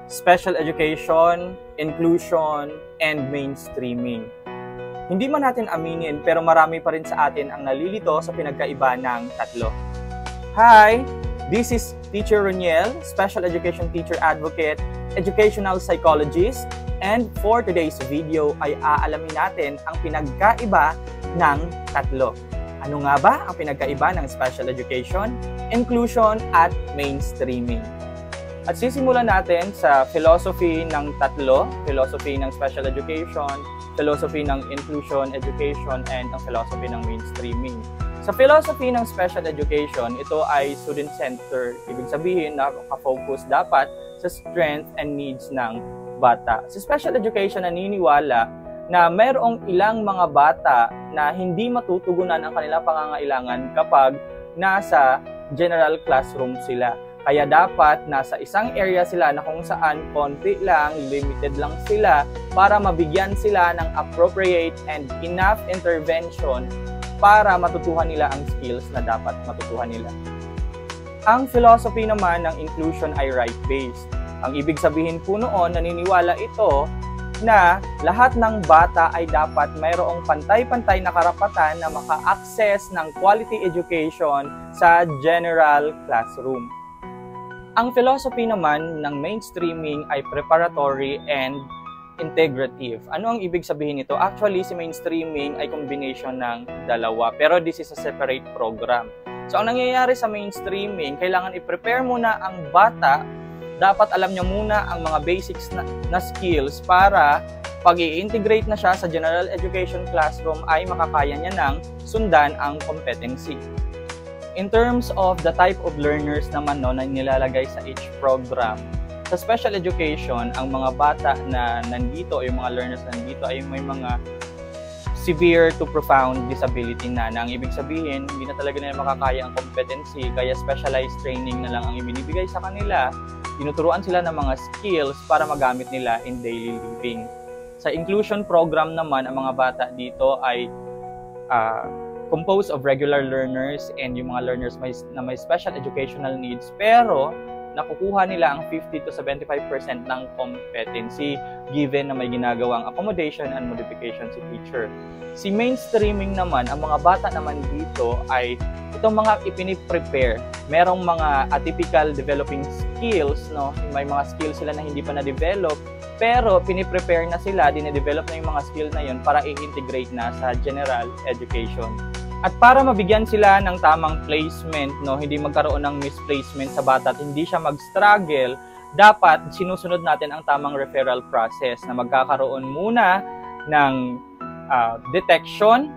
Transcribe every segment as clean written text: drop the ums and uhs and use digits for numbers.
special education, inclusion, and mainstreaming. Hindi man natin aminin pero marami pa rin sa atin ang nalilito sa pinagkaiba ng tatlo. Hi! This is Teacher Roniel, Special Education Teacher Advocate, Educational Psychologist, and for today's video ay aalamin natin ang pinagkaiba ng tatlo. Ano nga ba ang pinagkaiba ng special education, inclusion, at mainstreaming? At sisimulan natin sa philosophy ng tatlo, philosophy ng special education, philosophy ng inclusion education, and ang philosophy ng mainstreaming. Sa philosophy ng special education, ito ay student-centered. Ibig sabihin na nakafocus dapat sa strength and needs ng bata. Sa special education, naniniwala na mayroong ilang mga bata na hindi matutugunan ang kanilang pangangailangan kapag nasa general classroom sila. Kaya dapat nasa isang area sila na kung saan konti lang, limited lang sila para mabigyan sila ng appropriate and enough intervention para matutuhan nila ang skills na dapat matutuhan nila. Ang philosophy naman ng inclusion ay right-based. Ang ibig sabihin po noon, naniniwala ito na lahat ng bata ay dapat mayroong pantay-pantay na karapatan na maka-access ng quality education sa general classroom. Ang philosophy naman ng mainstreaming ay preparatory and integrative. Ano ang ibig sabihin nito? Actually, si mainstreaming ay combination ng dalawa, pero this is a separate program. So, ang nangyayari sa mainstreaming, kailangan i-prepare muna ang bata. Dapat alam niya muna ang mga basics na skills para pag i-integrate na siya sa general education classroom ay makakaya niya ng sundan ang competency. In terms of the type of learners naman na nilalagay sa each program, sa special education, ang mga bata na nandito, yung mga learners na nandito ay may mga severe to profound disability na. Ang ibig sabihin, hindi na talaga nila makakaya ang competency, kaya specialized training na lang ang ibinibigay sa kanila. Tinuturuan sila ng mga skills para magamit nila in daily living. Sa inclusion program naman, ang mga bata dito ay composed of regular learners and yung mga learners na may special educational needs, pero nakukuha nila ang 50 to 75% ng competency given na may ginagawang accommodation and modification si teacher. Si mainstreaming naman, ang mga bata naman dito ay itong mga ipiniprepare. Merong mga atypical developing skills, no? May mga skills sila na hindi pa na-develop, pero piniprepare na sila, dinedevelop na yung mga skill na yun para i-integrate na sa general education. At para mabigyan sila ng tamang placement, no, hindi magkaroon ng misplacement sa bata at hindi siya mag-struggle, dapat sinusunod natin ang tamang referral process na magkakaroon muna ng detection,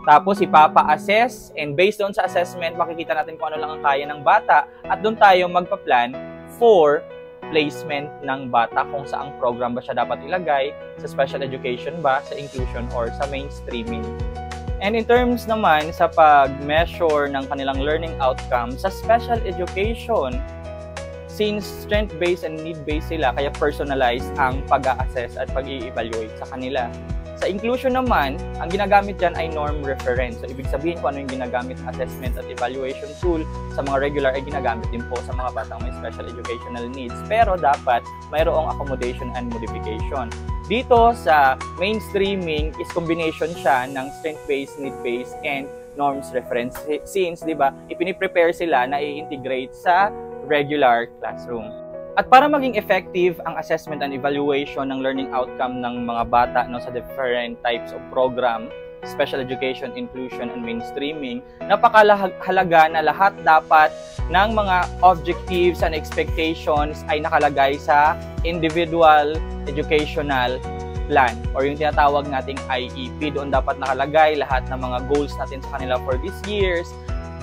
tapos ipapa-assess, and based doon sa assessment, makikita natin kung ano lang ang kaya ng bata at doon tayo magpa-plan for placement ng bata kung saang program ba siya dapat ilagay, sa special education ba, sa inclusion, or sa mainstreaming. And in terms naman sa pag-measure ng kanilang learning outcome, sa special education, since strength-based and need-based sila, kaya personalized ang pag-a-assess at pag-i-evaluate sa kanila. Sa inclusion naman, ang ginagamit dyan ay norm reference. So, ibig sabihin kung ano yung ginagamit assessment at evaluation tool sa mga regular ay ginagamit din po sa mga batang may special educational needs. Pero dapat mayroong accommodation and modification. Dito sa mainstreaming is combination siya ng strength-based, need-based, and norms reference. Since, di ba, ipiniprepare sila na i-integrate sa regular classroom. At para maging effective ang assessment and evaluation ng learning outcome ng mga bata no, sa different types of program, special education, inclusion, and mainstreaming, napakahalaga na lahat dapat ng mga objectives and expectations ay nakalagay sa individual educational plan or yung tinatawag nating IEP. Doon dapat nakalagay lahat ng mga goals natin sa kanila for these years,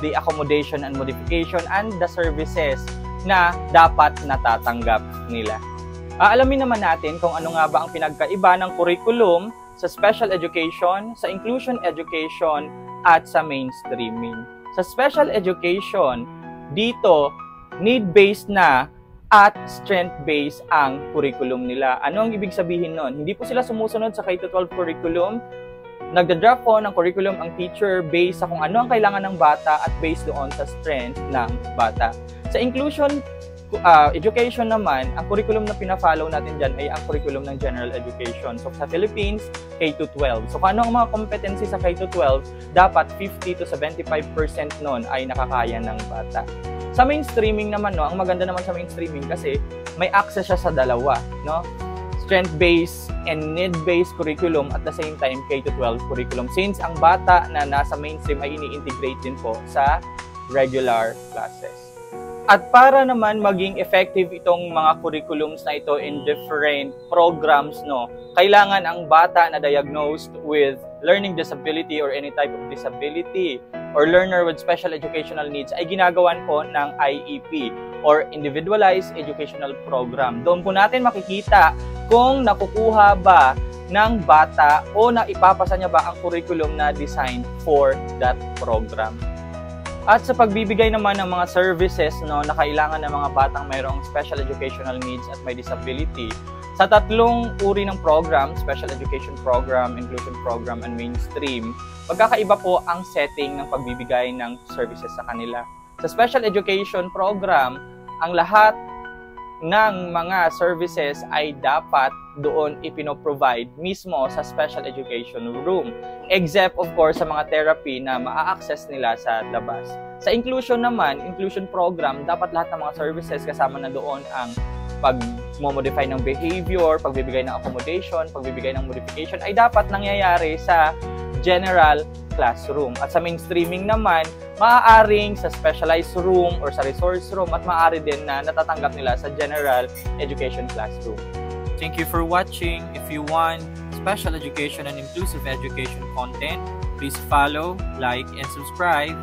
the accommodation and modification, and the services na dapat natatanggap nila. Alamin naman natin kung ano nga ba ang pinagkaiba ng curriculum sa special education, sa inclusion education, at sa mainstreaming. Sa special education, dito, need-based na at strength-based ang curriculum nila. Ano ang ibig sabihin nun? Hindi po sila sumusunod sa K-12 curriculum. Nagda-draft po ng curriculum ang teacher based sa kung ano ang kailangan ng bata at based doon sa strength ng bata. Sa inclusion education naman, ang curriculum na pina-follow natin dyan ay ang curriculum ng general education. So sa Philippines, K-12. So kung ano ang mga competency sa K-12, dapat 50 to 75% nun ay nakakaya ng bata. Sa mainstreaming naman, no, ang maganda naman sa mainstreaming kasi may access siya sa dalawa, no? Strength-based and need-based curriculum at the same time K-12 curriculum. Since ang bata na nasa mainstream ay ini-integrate din po sa regular classes. At para naman maging effective itong mga curriculums na ito in different programs, no, kailangan ang bata na diagnosed with learning disability or any type of disability or learner with special educational needs ay ginagawan po ng IEP or Individualized Educational Program. Doon po natin makikita kung nakukuha ba ng bata o naipapasa niya ba ang curriculum na designed for that program. At sa pagbibigay naman ng mga services, no, na kailangan ng mga batang mayroong special educational needs at may disability, sa tatlong uri ng program, special education program, inclusion program, and mainstream, magkakaiba po ang setting ng pagbibigay ng services sa kanila. Sa special education program, ang lahat ng mga services ay dapat doon ipino-provide mismo sa special education room. Except of course sa mga therapy na maa-access nila sa labas. Sa inclusion naman, inclusion program, dapat lahat ng mga services kasama na doon ang pag-modify ng behavior, pagbibigay ng accommodation, pagbibigay ng modification ay dapat nangyayari sa general classroom. At sa mainstreaming naman, maaaring sa specialized room or sa resource room at maaari din na natatanggap nila sa general education classroom. Thank you for watching. If you want special education and inclusive education content, please follow, like, and subscribe.